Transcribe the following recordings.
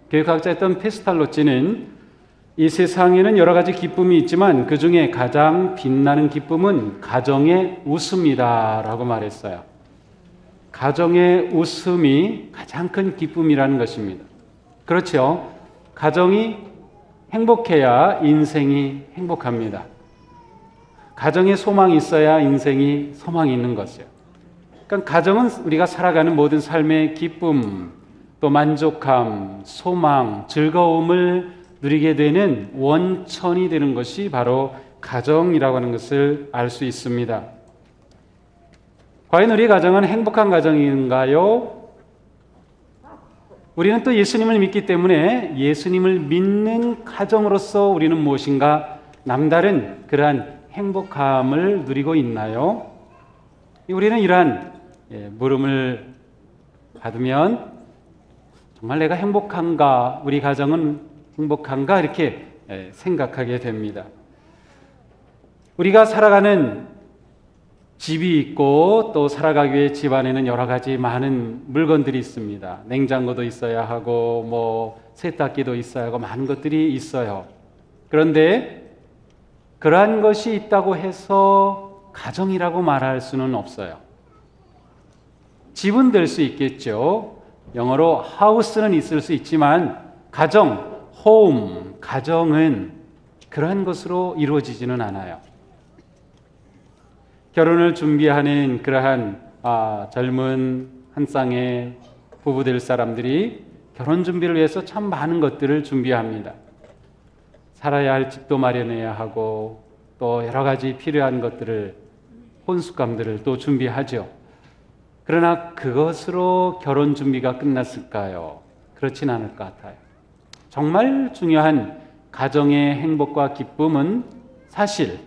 교육학자였던 페스탈로치는 이 세상에는 여러 가지 기쁨이 있지만 그 중에 가장 빛나는 기쁨은 가정의 웃음이다라고 말했어요. 가정의 웃음이 가장 큰 기쁨이라는 것입니다. 그렇죠. 가정이 행복해야 인생이 행복합니다. 가정에 소망이 있어야 인생이 소망이 있는 것이에요. 그러니까 가정은 우리가 살아가는 모든 삶의 기쁨, 또 만족함, 소망, 즐거움을 누리게 되는 원천이 되는 것이 바로 가정이라고 하는 것을 알 수 있습니다. 과연 우리 가정은 행복한 가정인가요? 우리는 또 예수님을 믿기 때문에 예수님을 믿는 가정으로서 우리는 무엇인가 남다른 그러한 행복함을 누리고 있나요? 우리는 이러한 물음을 받으면 정말 내가 행복한가, 우리 가정은 행복한가 이렇게 생각하게 됩니다. 우리가 살아가는 집이 있고 또 살아가기 위해 집 안에는 여러 가지 많은 물건들이 있습니다. 냉장고도 있어야 하고 세탁기도 있어야 하고 많은 것들이 있어요. 그런데 그러한 것이 있다고 해서 가정이라고 말할 수는 없어요. 집은 될 수 있겠죠. 영어로 house는 있을 수 있지만 가정, home, 가정은 그러한 것으로 이루어지지는 않아요. 결혼을 준비하는 그러한 젊은 한 쌍의 부부 될 사람들이 결혼 준비를 위해서 참 많은 것들을 준비합니다. 살아야 할 집도 마련해야 하고 또 여러 가지 필요한 것들을, 혼숙감들을 또 준비하죠. 그러나 그것으로 결혼 준비가 끝났을까요? 그렇진 않을 것 같아요. 정말 중요한 가정의 행복과 기쁨은 사실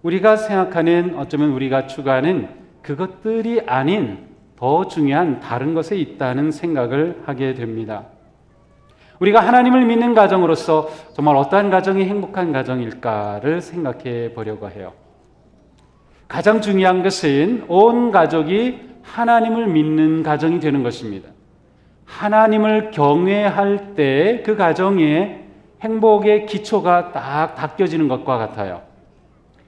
우리가 생각하는, 어쩌면 우리가 추구하는 그것들이 아닌 더 중요한 다른 것에 있다는 생각을 하게 됩니다. 우리가 하나님을 믿는 가정으로서 정말 어떠한 가정이 행복한 가정일까를 생각해 보려고 해요. 가장 중요한 것은 온 가족이 하나님을 믿는 가정이 되는 것입니다. 하나님을 경외할 때 그 가정의 행복의 기초가 딱 닦여지는 것과 같아요.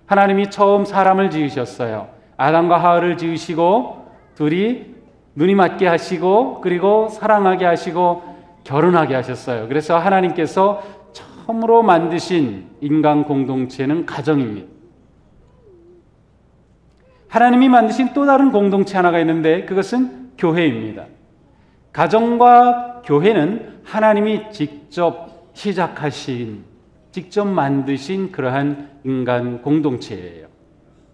하나님이 처음 사람을 지으셨어요. 아담과 하와를 지으시고 둘이 눈이 맞게 하시고 그리고 사랑하게 하시고 결혼하게 하셨어요. 그래서 하나님께서 처음으로 만드신 인간 공동체는 가정입니다. 하나님이 만드신 또 다른 공동체 하나가 있는데 그것은 교회입니다. 가정과 교회는 하나님이 직접 시작하신, 직접 만드신 그러한 인간 공동체예요.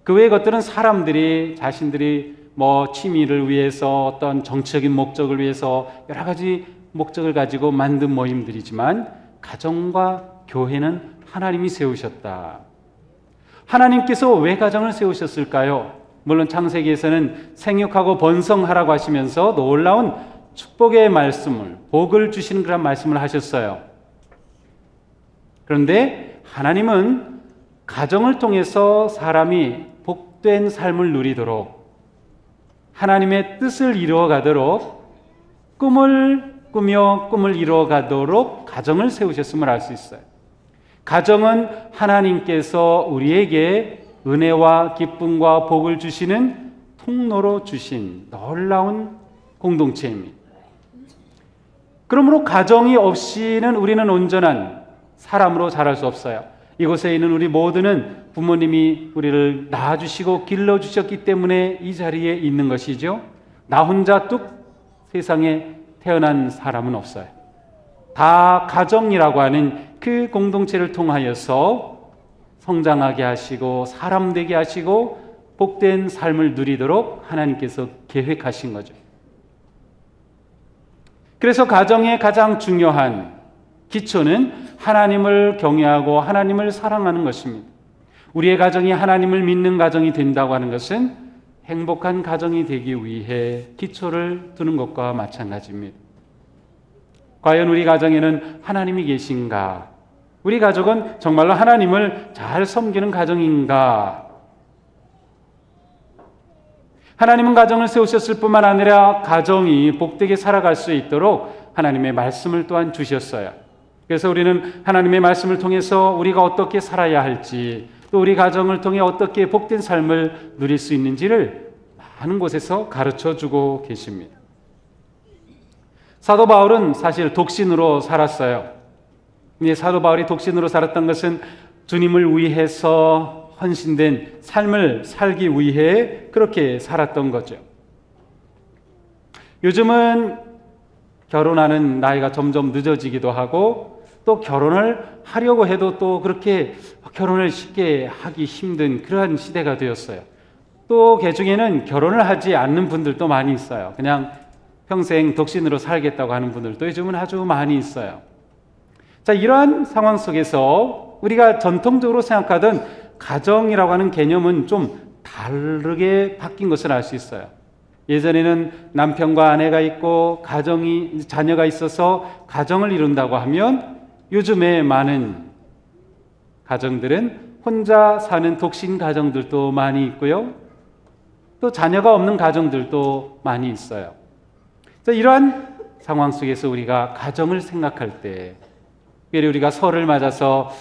그 외의 것들은 사람들이 자신들이 취미를 위해서 어떤 정치적인 목적을 위해서 여러 가지 목적을 가지고 만든 모임들이지만 가정과 교회는 하나님이 세우셨다. 하나님께서 왜 가정을 세우셨을까요? 물론 창세기에서는 생육하고 번성하라고 하시면서 놀라운 축복의 말씀을, 복을 주시는 그런 말씀을 하셨어요. 그런데 하나님은 가정을 통해서 사람이 복된 삶을 누리도록, 하나님의 뜻을 이루어가도록, 꿈을 꾸며 꿈을 이루어가도록 가정을 세우셨음을 알 수 있어요. 가정은 하나님께서 우리에게 은혜와 기쁨과 복을 주시는 통로로 주신 놀라운 공동체입니다. 그러므로 가정이 없이는 우리는 온전한 사람으로 자랄 수 없어요. 이곳에 있는 우리 모두는 부모님이 우리를 낳아주시고 길러주셨기 때문에 이 자리에 있는 것이죠. 나 혼자 뚝 세상에 태어난 사람은 없어요. 다 가정이라고 하는 그 공동체를 통하여서 성장하게 하시고 사람 되게 하시고 복된 삶을 누리도록 하나님께서 계획하신 거죠. 그래서 가정의 가장 중요한 기초는 하나님을 경외하고 하나님을 사랑하는 것입니다. 우리의 가정이 하나님을 믿는 가정이 된다고 하는 것은 행복한 가정이 되기 위해 기초를 두는 것과 마찬가지입니다. 과연 우리 가정에는 하나님이 계신가? 우리 가족은 정말로 하나님을 잘 섬기는 가정인가? 하나님은 가정을 세우셨을 뿐만 아니라 가정이 복되게 살아갈 수 있도록 하나님의 말씀을 또한 주셨어요. 그래서 우리는 하나님의 말씀을 통해서 우리가 어떻게 살아야 할지, 또 우리 가정을 통해 어떻게 복된 삶을 누릴 수 있는지를 많은 곳에서 가르쳐주고 계십니다. 사도 바울은 사실 독신으로 살았어요. 사도 바울이 독신으로 살았던 것은 주님을 위해서 헌신된 삶을 살기 위해 그렇게 살았던 거죠. 요즘은 결혼하는 나이가 점점 늦어지기도 하고, 또 결혼을 하려고 해도 또 그렇게 결혼을 쉽게 하기 힘든 그러한 시대가 되었어요. 또 개중에는 결혼을 하지 않는 분들도 많이 있어요. 그냥 평생 독신으로 살겠다고 하는 분들도 요즘은 아주 많이 있어요. 자, 이러한 상황 속에서 우리가 전통적으로 생각하던 가정이라고 하는 개념은 좀 다르게 바뀐 것을 알 수 있어요. 예전에는 남편과 아내가 있고 자녀가 있어서 가정을 이룬다고 하면, 요즘에 많은 가정들은 혼자 사는 독신 가정들도 많이 있고요. 또 자녀가 없는 가정들도 많이 있어요. 자, 이러한 상황 속에서 우리가 가정을 생각할 때, 특별히 우리가 설을 맞아서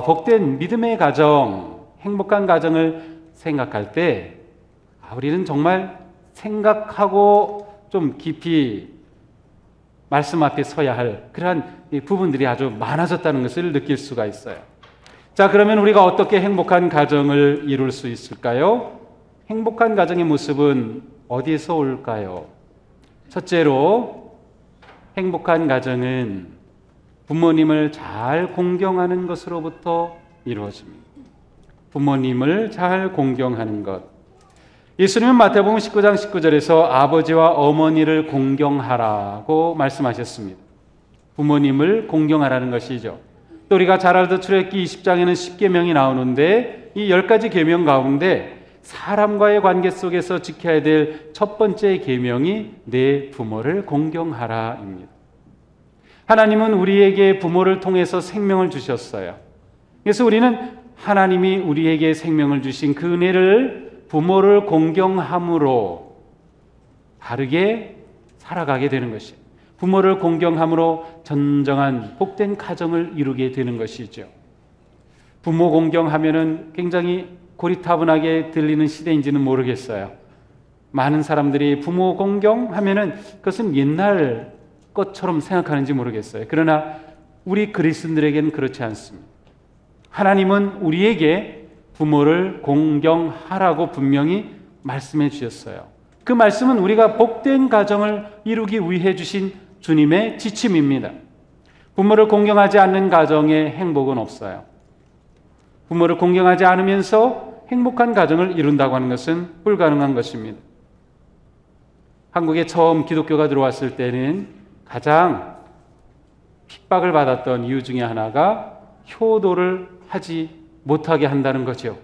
복된 믿음의 가정, 행복한 가정을 생각할 때 우리는 정말 생각하고 좀 깊이 말씀 앞에 서야 할 그러한 부분들이 아주 많아졌다는 것을 느낄 수가 있어요. 자, 그러면 우리가 어떻게 행복한 가정을 이룰 수 있을까요? 행복한 가정의 모습은 어디에서 올까요? 첫째로, 행복한 가정은 부모님을 잘 공경하는 것으로부터 이루어집니다. 부모님을 잘 공경하는 것. 예수님은 마태복음 19장 19절에서 아버지와 어머니를 공경하라고 말씀하셨습니다. 부모님을 공경하라는 것이죠. 또 우리가 잘 알던 출애굽기 20장에는 10계명이 나오는데, 이 10가지 계명 가운데 사람과의 관계 속에서 지켜야 될 첫 번째 계명이 내 부모를 공경하라입니다. 하나님은 우리에게 부모를 통해서 생명을 주셨어요. 그래서 우리는 하나님이 우리에게 생명을 주신 그 은혜를 부모를 공경함으로 바르게 살아가게 되는 것이에요. 부모를 공경함으로 진정한 복된 가정을 이루게 되는 것이죠. 부모 공경하면은 굉장히 고리타분하게 들리는 시대인지는 모르겠어요. 많은 사람들이 부모 공경하면은 그것은 옛날 것처럼 생각하는지 모르겠어요. 그러나 우리 그리스도인들에게는 그렇지 않습니다. 하나님은 우리에게 부모를 공경하라고 분명히 말씀해 주셨어요. 그 말씀은 우리가 복된 가정을 이루기 위해 주신 주님의 지침입니다. 부모를 공경하지 않는 가정에 행복은 없어요. 부모를 공경하지 않으면서 행복한 가정을 이룬다고 하는 것은 불가능한 것입니다. 한국에 처음 기독교가 들어왔을 때는 가장 핍박을 받았던 이유 중에 하나가 효도를 하지 못하게 한다는 거죠.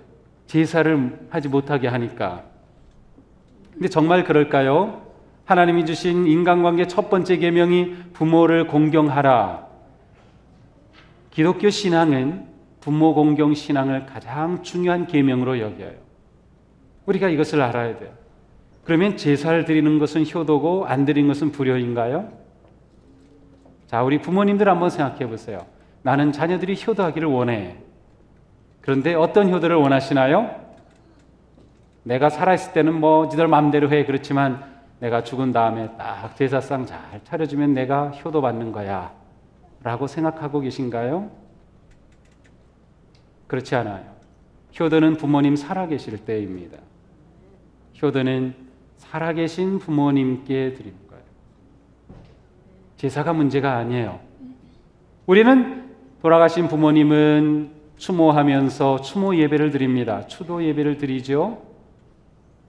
제사를 하지 못하게 하니까. 근데 정말 그럴까요? 하나님이 주신 인간관계 첫 번째 계명이 부모를 공경하라. 기독교 신앙은 부모 공경 신앙을 가장 중요한 계명으로 여겨요. 우리가 이것을 알아야 돼요. 그러면 제사를 드리는 것은 효도고 안 드리는 것은 불효인가요? 자, 우리 부모님들 한번 생각해 보세요. 나는 자녀들이 효도하기를 원해. 그런데 어떤 효도를 원하시나요? 내가 살아있을 때는 지들 마음대로 해. 그렇지만 내가 죽은 다음에 딱 제사상 잘 차려주면 내가 효도받는 거야 라고 생각하고 계신가요? 그렇지 않아요. 효도는 부모님 살아계실 때입니다. 효도는 살아계신 부모님께 드립니다. 제사가 문제가 아니에요. 우리는 돌아가신 부모님은 추모하면서 추모 예배를 드립니다. 추도 예배를 드리죠.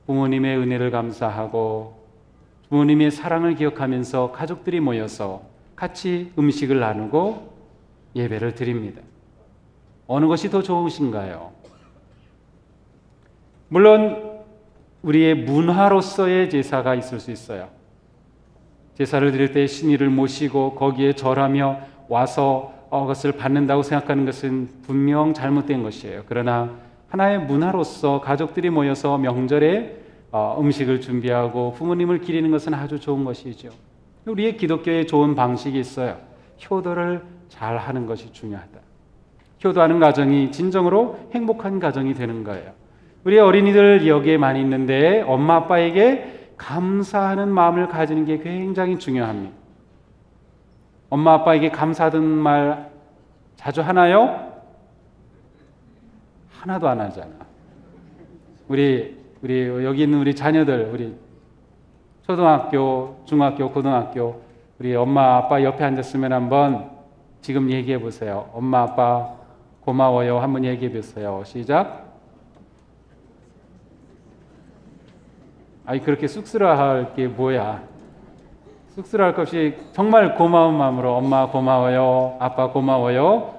부모님의 은혜를 감사하고 부모님의 사랑을 기억하면서 가족들이 모여서 같이 음식을 나누고 예배를 드립니다. 어느 것이 더 좋으신가요? 물론 우리의 문화로서의 제사가 있을 수 있어요. 제사를 드릴 때 신의를 모시고 거기에 절하며 와서 그것을 받는다고 생각하는 것은 분명 잘못된 것이에요. 그러나 하나의 문화로서 가족들이 모여서 명절에 음식을 준비하고 부모님을 기리는 것은 아주 좋은 것이죠. 우리의 기독교에 좋은 방식이 있어요. 효도를 잘 하는 것이 중요하다. 효도하는 가정이 진정으로 행복한 가정이 되는 거예요. 우리 어린이들 여기에 많이 있는데 엄마 아빠에게 감사하는 마음을 가지는 게 굉장히 중요합니다. 엄마 아빠에게 감사하던 말 자주 하나요? 하나도 안 하잖아. 우리 여기 있는 우리 자녀들, 우리 초등학교, 중학교, 고등학교, 우리 엄마 아빠 옆에 앉았으면 한번 지금 얘기해 보세요. 엄마 아빠 고마워요. 한번 얘기해 보세요. 시작. 아니 그렇게 쑥스러워할 게 뭐야? 쑥스러워할 것 없이 정말 고마운 마음으로 엄마 고마워요. 아빠 고마워요.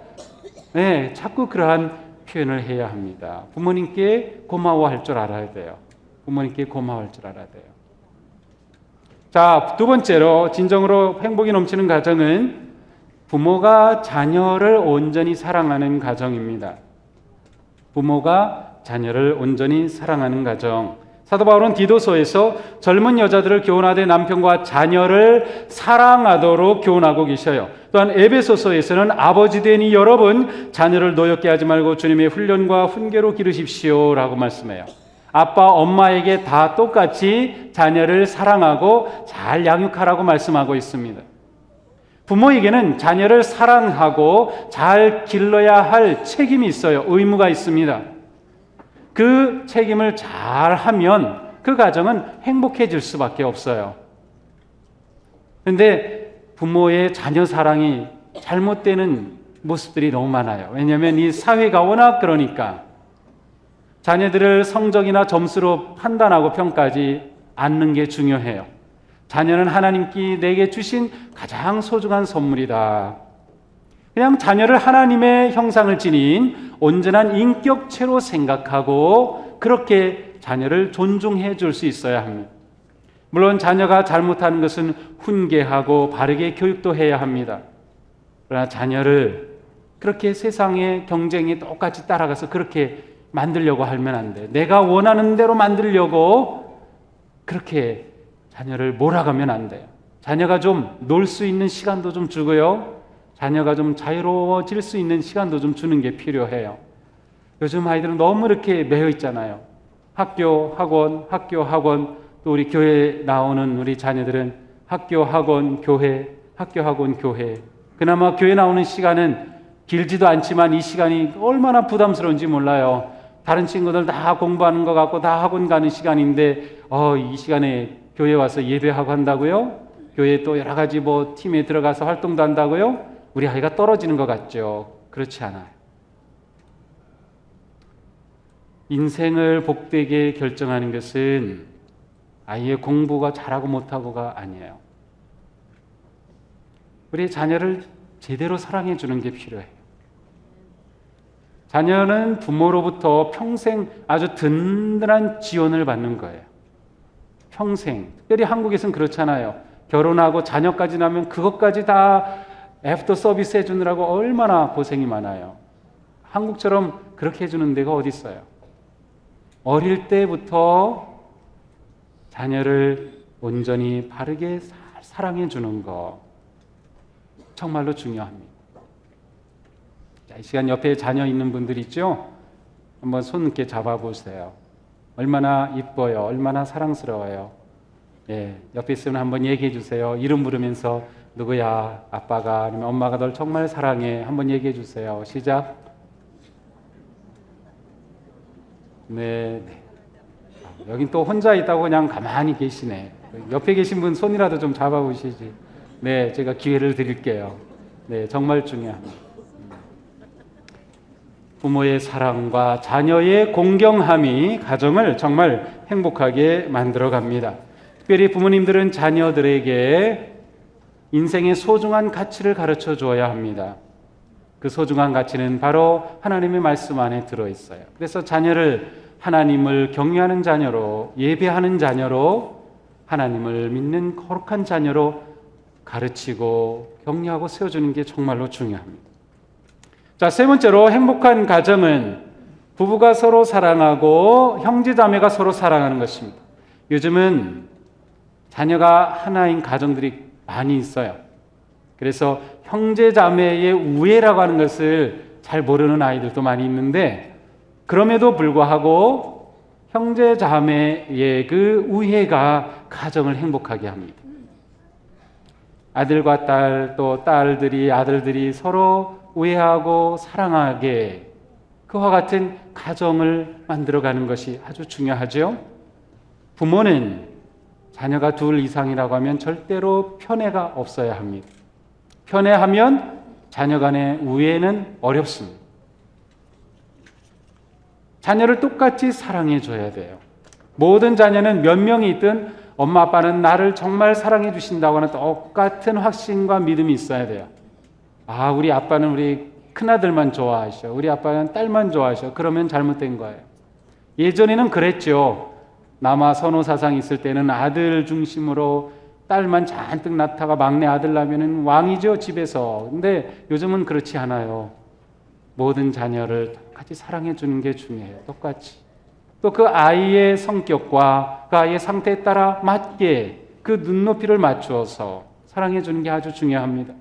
네, 자꾸 그러한 표현을 해야 합니다. 부모님께 고마워할 줄 알아야 돼요. 부모님께 고마워할 줄 알아야 돼요. 자, 두 번째로 진정으로 행복이 넘치는 가정은 부모가 자녀를 온전히 사랑하는 가정입니다. 부모가 자녀를 온전히 사랑하는 가정. 사도 바울은 디도서에서 젊은 여자들을 교훈하되 남편과 자녀를 사랑하도록 교훈하고 계셔요. 또한 에베소서에서는 아버지 되니 여러분 자녀를 노엽게 하지 말고 주님의 훈련과 훈계로 기르십시오 라고 말씀해요. 아빠, 엄마에게 다 똑같이 자녀를 사랑하고 잘 양육하라고 말씀하고 있습니다. 부모에게는 자녀를 사랑하고 잘 길러야 할 책임이 있어요. 의무가 있습니다. 그 책임을 잘 하면 그 가정은 행복해질 수밖에 없어요. 그런데 부모의 자녀 사랑이 잘못되는 모습들이 너무 많아요. 왜냐하면 이 사회가 워낙 그러니까 자녀들을 성적이나 점수로 판단하고 평가하지 않는 게 중요해요. 자녀는 하나님께 내게 주신 가장 소중한 선물이다. 그냥 자녀를 하나님의 형상을 지닌 온전한 인격체로 생각하고 그렇게 자녀를 존중해 줄 수 있어야 합니다. 물론 자녀가 잘못하는 것은 훈계하고 바르게 교육도 해야 합니다. 그러나 자녀를 그렇게 세상의 경쟁에 똑같이 따라가서 그렇게 만들려고 하면 안 돼. 내가 원하는 대로 만들려고 그렇게 자녀를 몰아가면 안 돼요. 자녀가 좀 놀 수 있는 시간도 좀 주고요. 자녀가 좀 자유로워질 수 있는 시간도 좀 주는 게 필요해요. 요즘 아이들은 너무 이렇게 매여 있잖아요. 학교, 학원, 또 우리 교회 나오는 우리 자녀들은 학교, 학원, 교회, 학교, 학원, 교회. 그나마 교회 나오는 시간은 길지도 않지만 이 시간이 얼마나 부담스러운지 몰라요. 다른 친구들 다 공부하는 것 같고 다 학원 가는 시간인데 이 시간에 교회 와서 예배하고 한다고요? 교회 또 여러 가지 팀에 들어가서 활동도 한다고요? 우리 아이가 떨어지는 것 같죠? 그렇지 않아요. 인생을 복되게 결정하는 것은 아이의 공부가 잘하고 못하고가 아니에요. 우리 자녀를 제대로 사랑해 주는 게 필요해요. 자녀는 부모로부터 평생 아주 든든한 지원을 받는 거예요. 평생. 특별히 한국에서는 그렇잖아요. 결혼하고 자녀까지 나면 그것까지 다 애프터 서비스 해주느라고 얼마나 고생이 많아요. 한국처럼 그렇게 해주는 데가 어디 있어요? 어릴 때부터 자녀를 온전히 바르게 사랑해 주는 거 정말로 중요합니다. 자, 이 시간 옆에 자녀 있는 분들 있죠? 한번 손 이렇게 잡아보세요. 얼마나 이뻐요. 얼마나 사랑스러워요. 예, 옆에 있으면 한번 얘기해 주세요. 이름 부르면서 누구야? 아빠가 아니면 엄마가 널 정말 사랑해. 한번 얘기해 주세요. 시작. 네. 여긴 또 혼자 있다고 그냥 가만히 계시네. 옆에 계신 분 손이라도 좀 잡아보시지. 네, 제가 기회를 드릴게요. 네, 정말 중요합니다. 부모의 사랑과 자녀의 공경함이 가정을 정말 행복하게 만들어 갑니다. 특별히 부모님들은 자녀들에게 인생의 소중한 가치를 가르쳐 주어야 합니다. 그 소중한 가치는 바로 하나님의 말씀 안에 들어있어요. 그래서 자녀를 하나님을 경외하는 자녀로, 예배하는 자녀로, 하나님을 믿는 거룩한 자녀로 가르치고 격려하고 세워주는 게 정말로 중요합니다. 자, 세 번째로 행복한 가정은 부부가 서로 사랑하고 형제자매가 서로 사랑하는 것입니다. 요즘은 자녀가 하나인 가정들이 많이 있어요. 그래서 형제 자매의 우애라고 하는 것을 잘 모르는 아이들도 많이 있는데, 그럼에도 불구하고 형제 자매의 그 우애가 가정을 행복하게 합니다. 아들과 딸, 또 딸들이, 아들들이 서로 우애하고 사랑하게 그와 같은 가정을 만들어가는 것이 아주 중요하죠. 부모는 자녀가 둘 이상이라고 하면 절대로 편애가 없어야 합니다. 편애하면 자녀 간의 우애는 어렵습니다. 자녀를 똑같이 사랑해 줘야 돼요. 모든 자녀는 몇 명이 있든 엄마 아빠는 나를 정말 사랑해 주신다고 하는 똑같은 확신과 믿음이 있어야 돼요. 아, 우리 아빠는 우리 큰아들만 좋아하셔. 우리 아빠는 딸만 좋아하셔. 그러면 잘못된 거예요. 예전에는 그랬죠. 남아 선호 사상이 있을 때는 아들 중심으로 딸만 잔뜩 낳다가 막내 아들 나면은 왕이죠, 집에서. 근데 요즘은 그렇지 않아요. 모든 자녀를 똑같이 사랑해 주는 게 중요해요. 똑같이. 또 그 아이의 성격과 그 아이의 상태에 따라 맞게 그 눈높이를 맞추어서 사랑해 주는 게 아주 중요합니다.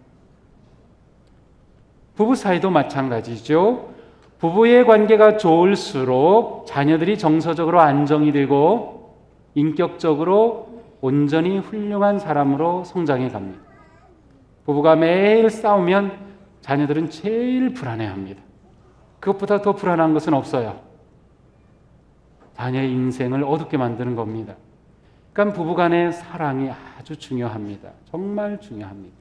부부 사이도 마찬가지죠. 부부의 관계가 좋을수록 자녀들이 정서적으로 안정이 되고 인격적으로 온전히 훌륭한 사람으로 성장해 갑니다. 부부가 매일 싸우면 자녀들은 제일 불안해합니다. 그것보다 더 불안한 것은 없어요. 자녀의 인생을 어둡게 만드는 겁니다. 그러니까 부부간의 사랑이 아주 중요합니다. 정말 중요합니다.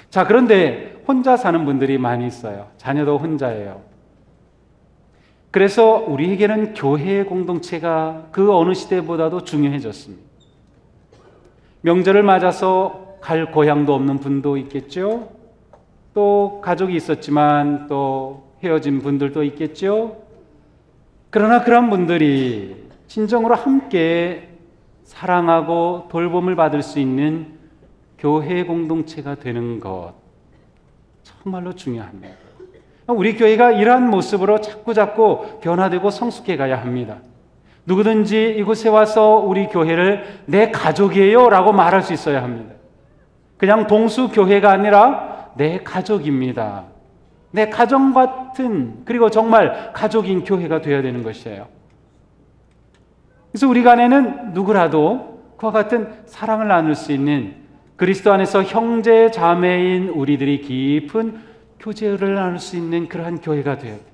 자, 그런데 혼자 사는 분들이 많이 있어요. 자녀도 혼자예요. 그래서 우리에게는 교회의 공동체가 그 어느 시대보다도 중요해졌습니다. 명절을 맞아서 갈 고향도 없는 분도 있겠죠. 또 가족이 있었지만 또 헤어진 분들도 있겠죠. 그러나 그런 분들이 진정으로 함께 사랑하고 돌봄을 받을 수 있는 교회 공동체가 되는 것 정말로 중요합니다. 우리 교회가 이러한 모습으로 자꾸 변화되고 성숙해 가야 합니다. 누구든지 이곳에 와서 우리 교회를 내 가족이에요 라고 말할 수 있어야 합니다. 그냥 동수교회가 아니라 내 가족입니다. 내 가정 같은, 그리고 정말 가족인 교회가 되어야 되는 것이에요. 그래서 우리 간에는 누구라도 그와 같은 사랑을 나눌 수 있는 그리스도 안에서 형제 자매인 우리들이 깊은 교제를 나눌 수 있는 그러한 교회가 되어야 돼요.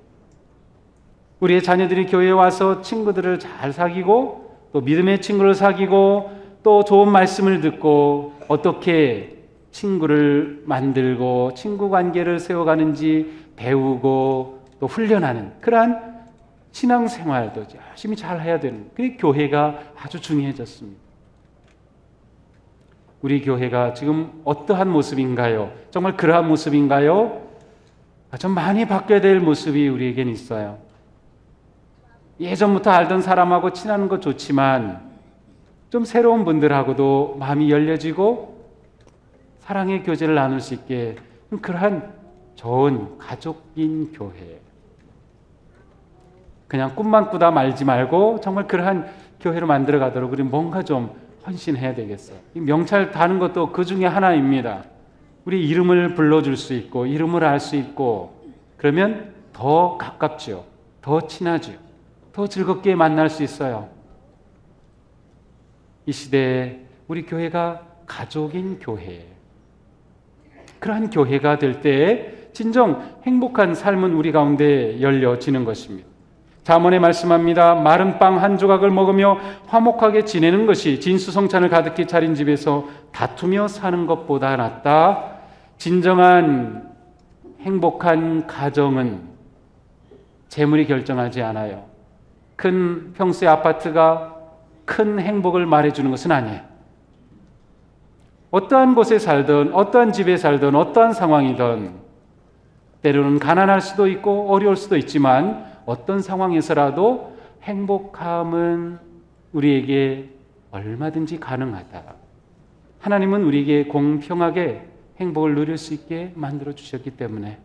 우리의 자녀들이 교회에 와서 친구들을 잘 사귀고 또 믿음의 친구를 사귀고 또 좋은 말씀을 듣고 어떻게 친구를 만들고 친구 관계를 세워가는지 배우고 또 훈련하는 그러한 신앙생활도 열심히 잘 해야 되는 그 교회가 아주 중요해졌습니다. 우리 교회가 지금 어떠한 모습인가요? 정말 그러한 모습인가요? 좀 많이 바뀌어야 될 모습이 우리에겐 있어요. 예전부터 알던 사람하고 친하는 거 좋지만 좀 새로운 분들하고도 마음이 열려지고 사랑의 교제를 나눌 수 있게 그러한 좋은 가족인 교회. 그냥 꿈만 꾸다 말지 말고 정말 그러한 교회로 만들어 가도록 우리 뭔가 좀 헌신해야 되겠어요. 명찰 다는 것도 그 중에 하나입니다. 우리 이름을 불러줄 수 있고 이름을 알 수 있고 그러면 더 가깝죠. 더 친하죠. 더 즐겁게 만날 수 있어요. 이 시대에 우리 교회가 가족인 교회, 그러한 교회가 될 때 진정 행복한 삶은 우리 가운데 열려지는 것입니다. 잠언에 말씀합니다. 마른 빵 한 조각을 먹으며 화목하게 지내는 것이 진수성찬을 가득히 차린 집에서 다투며 사는 것보다 낫다. 진정한 행복한 가정은 재물이 결정하지 않아요. 큰 평수의 아파트가 큰 행복을 말해주는 것은 아니에요. 어떠한 곳에 살든 어떠한 집에 살든 어떠한 상황이든 때로는 가난할 수도 있고 어려울 수도 있지만 어떤 상황에서라도 행복함은 우리에게 얼마든지 가능하다. 하나님은 우리에게 공평하게 행복을 누릴 수 있게 만들어 주셨기 때문에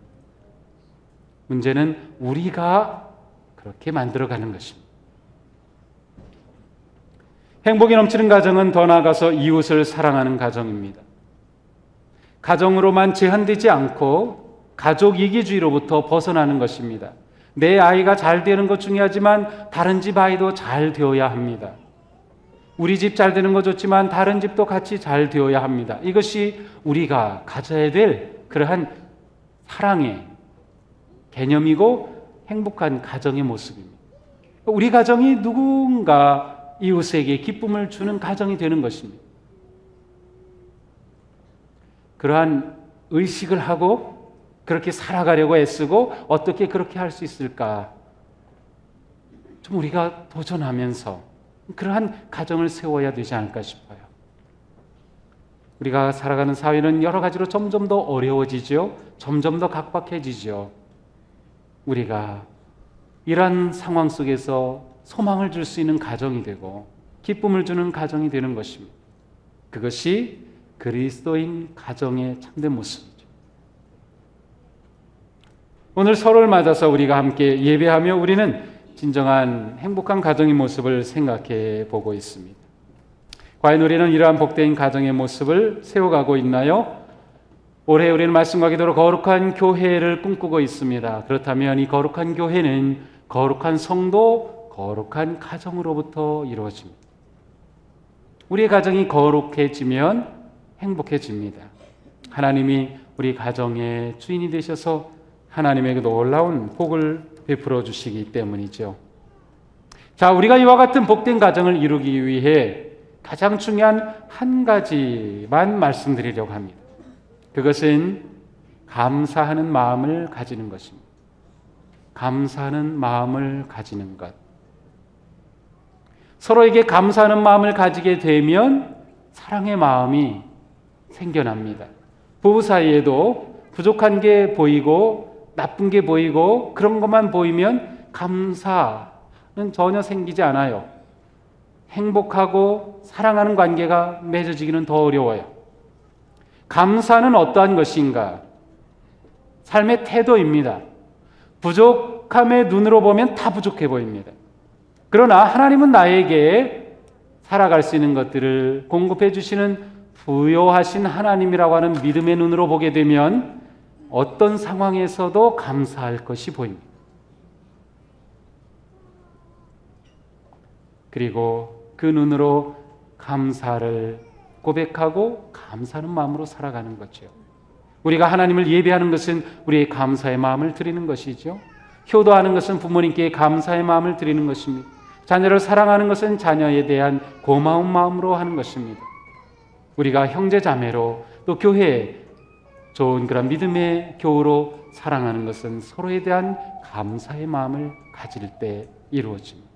문제는 우리가 그렇게 만들어가는 것입니다. 행복이 넘치는 가정은 더 나아가서 이웃을 사랑하는 가정입니다. 가정으로만 제한되지 않고 가족 이기주의로부터 벗어나는 것입니다. 내 아이가 잘 되는 것 중요하지만 다른 집 아이도 잘 되어야 합니다. 우리 집 잘 되는 거 좋지만 다른 집도 같이 잘 되어야 합니다. 이것이 우리가 가져야 될 그러한 사랑의 개념이고 행복한 가정의 모습입니다. 우리 가정이 누군가 이웃에게 기쁨을 주는 가정이 되는 것입니다. 그러한 의식을 하고 그렇게 살아가려고 애쓰고 어떻게 그렇게 할 수 있을까? 좀 우리가 도전하면서 그러한 가정을 세워야 되지 않을까 싶어요. 우리가 살아가는 사회는 여러 가지로 점점 더 어려워지죠. 점점 더 각박해지죠. 우리가 이러한 상황 속에서 소망을 줄 수 있는 가정이 되고 기쁨을 주는 가정이 되는 것입니다. 그것이 그리스도인 가정의 참된 모습이죠. 오늘 설을 맞아서 우리가 함께 예배하며 우리는 진정한 행복한 가정의 모습을 생각해 보고 있습니다. 과연 우리는 이러한 복된 가정의 모습을 세워가고 있나요? 올해 우리는 말씀과 기도로 거룩한 교회를 꿈꾸고 있습니다. 그렇다면 이 거룩한 교회는 거룩한 성도, 거룩한 가정으로부터 이루어집니다. 우리의 가정이 거룩해지면 행복해집니다. 하나님이 우리 가정의 주인이 되셔서 하나님의 놀라운 복을 베풀어 주시기 때문이죠. 자, 우리가 이와 같은 복된 가정을 이루기 위해 가장 중요한 한 가지만 말씀드리려고 합니다. 그것은 감사하는 마음을 가지는 것입니다. 감사하는 마음을 가지는 것. 서로에게 감사하는 마음을 가지게 되면 사랑의 마음이 생겨납니다. 부부 사이에도 부족한 게 보이고 나쁜 게 보이고 그런 것만 보이면 감사는 전혀 생기지 않아요. 행복하고 사랑하는 관계가 맺어지기는 더 어려워요. 감사는 어떠한 것인가? 삶의 태도입니다. 부족함의 눈으로 보면 다 부족해 보입니다. 그러나 하나님은 나에게 살아갈 수 있는 것들을 공급해 주시는 부요하신 하나님이라고 하는 믿음의 눈으로 보게 되면 어떤 상황에서도 감사할 것이 보입니다. 그리고 그 눈으로 감사를 고백하고 감사하는 마음으로 살아가는 거죠. 우리가 하나님을 예배하는 것은 우리의 감사의 마음을 드리는 것이죠. 효도하는 것은 부모님께 감사의 마음을 드리는 것입니다. 자녀를 사랑하는 것은 자녀에 대한 고마운 마음으로 하는 것입니다. 우리가 형제 자매로 또 교회에 좋은 그런 믿음의 교우로 사랑하는 것은 서로에 대한 감사의 마음을 가질 때 이루어집니다.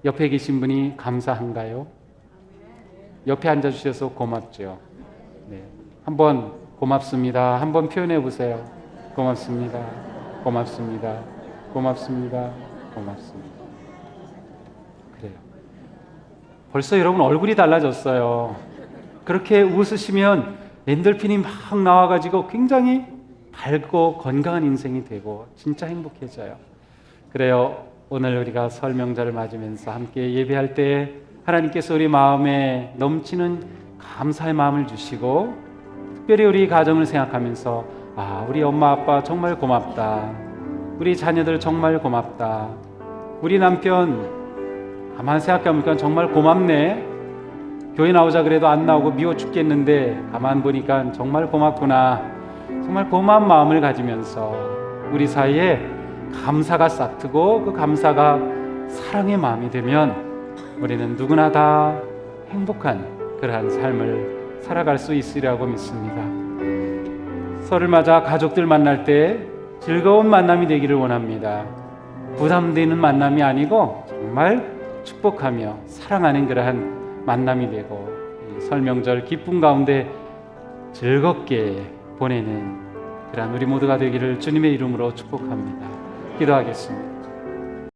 옆에 계신 분이 감사한가요? 옆에 앉아주셔서 고맙죠. 네. 한번 고맙습니다. 한번 표현해 보세요. 고맙습니다. 고맙습니다. 고맙습니다. 고맙습니다. 그래요. 벌써 여러분 얼굴이 달라졌어요. 그렇게 웃으시면 엔돌핀이 막 나와가지고 굉장히 밝고 건강한 인생이 되고 진짜 행복해져요. 그래요. 오늘 우리가 설 명절을 맞으면서 함께 예배할 때 하나님께서 우리 마음에 넘치는 감사의 마음을 주시고 특별히 우리 가정을 생각하면서 우리 엄마 아빠 정말 고맙다. 우리 자녀들 정말 고맙다. 우리 남편 가만 생각해보니까 정말 고맙네. 교회 나오자 그래도 안 나오고 미워 죽겠는데 가만 보니까 정말 고맙구나. 정말 고마운 마음을 가지면서 우리 사이에 감사가 싹트고 그 감사가 사랑의 마음이 되면 우리는 누구나 다 행복한 그러한 삶을 살아갈 수 있으리라고 믿습니다. 설을 맞아 가족들 만날 때 즐거운 만남이 되기를 원합니다. 부담되는 만남이 아니고 정말 축복하며 사랑하는 그러한 만남이 되고 설 명절 기쁨 가운데 즐겁게 보내는 그러한 우리 모두가 되기를 주님의 이름으로 축복합니다. 기도하겠습니다.